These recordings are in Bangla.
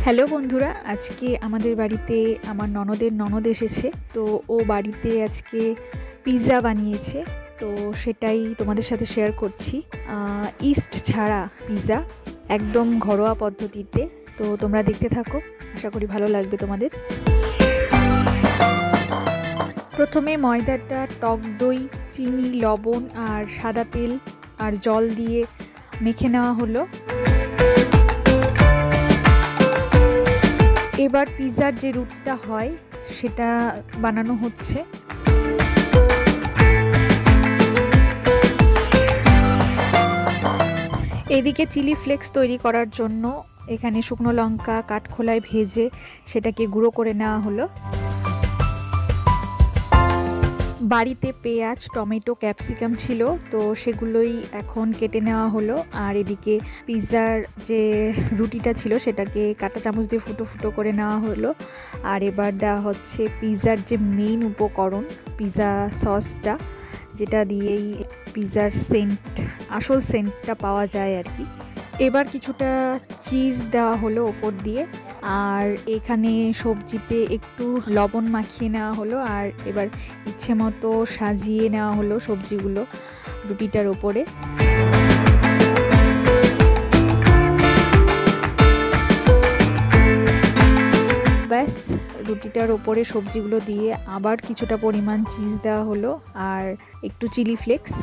হ্যালো বন্ধুরা, আজকে আমাদের বাড়িতে আমার ননদের ননদ এসেছে। তো ও বাড়িতে আজকে পিৎজা বানিয়েছে, তো সেটাই তোমাদের সাথে শেয়ার করছি। ইস্ট ছাড়া পিৎজা, একদম ঘরোয়া পদ্ধতিতে। তো তোমরা দেখতে থাকো, আশা করি ভালো লাগবে তোমাদের। প্রথমে ময়দাটা টক দই, চিনি, লবণ আর সাদা তেল আর জল দিয়ে মেখে নেওয়া হলো। এবার পিৎজার যে রুটটা হয় সেটা বানানো হচ্ছে। এদিকে চিলি ফ্লেক্স তৈরি করার জন্য এখানে শুকনো লঙ্কা কাঠখোলায় ভেজে সেটাকে গুঁড়ো করে নেওয়া হলো। বাড়িতে পেঁয়াজ, টমেটো, ক্যাপসিকাম ছিল, তো সেগুলোই এখন কেটে নেওয়া হলো। আর এদিকে পিৎজার যে রুটিটা ছিল সেটাকে কাঁটা চামচ দিয়ে ফুটো ফুটো করে নেওয়া হলো। আর এবার দেওয়া হচ্ছে পিৎজার যে মেইন উপকরণ, পিৎজা সসটা, যেটা দিয়েই পিৎজার আসল সেন্টটা পাওয়া যায় আর কি। এবার কিছুটা চিজ দেওয়া হলো ওপর দিয়ে, আর এখানে সবজিতে একটু লবণ মাখিয়ে নেওয়া হলো। আর এবার ইচ্ছে মতো সাজিয়ে নেওয়া হলো সবজিগুলো রুটিটার ওপরে। ব্যাস, রুটিটার ওপরে সবজিগুলো দিয়ে আবার কিছুটা পরিমাণ চিজ দেওয়া হলো আর একটু চিলি ফ্লেক্স।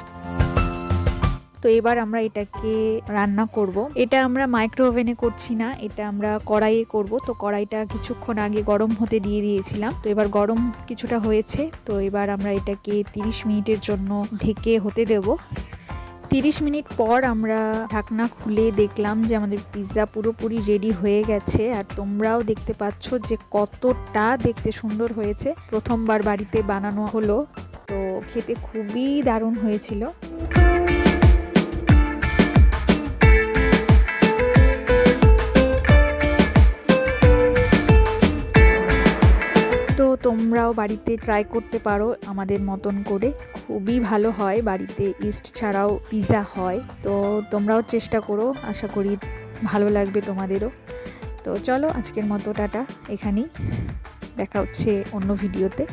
তো এবার আমরা এটাকে রান্না করব। এটা আমরা মাইক্রো ওভেনে করছি না, এটা আমরা কড়াইয়ে করব। তো কড়াইটা কিছুক্ষণ আগে গরম হতে দিয়ে দিয়েছিলাম, তো এবার গরম কিছুটা হয়েছে। তো এবার আমরা এটাকে 30 মিনিটের জন্য ঢেকে হতে দেব। 30 মিনিট পর আমরা ঢাকনা খুলে দেখলাম যে আমাদের পিৎজা পুরোপুরি রেডি হয়ে গেছে। আর তোমরাও দেখতে পাচ্ছ যে কতটা দেখতে সুন্দর হয়েছে। প্রথমবার বাড়িতে বানানো হলো, তো খেতে খুবই দারুণ হয়েছিল। তো তোমরাও বাড়িতে ট্রাই করতে পারো আমাদের মতন করে, খুবই ভালো হয়। বাড়িতে ইস্ট ছাড়াও পিৎজা হয়, তো তোমরাও চেষ্টা করো, আশা করি ভালো লাগবে তোমাদেরও। তো চলো, আজকের মতো টাটা, এখানেই দেখা হচ্ছে অন্য ভিডিওতে।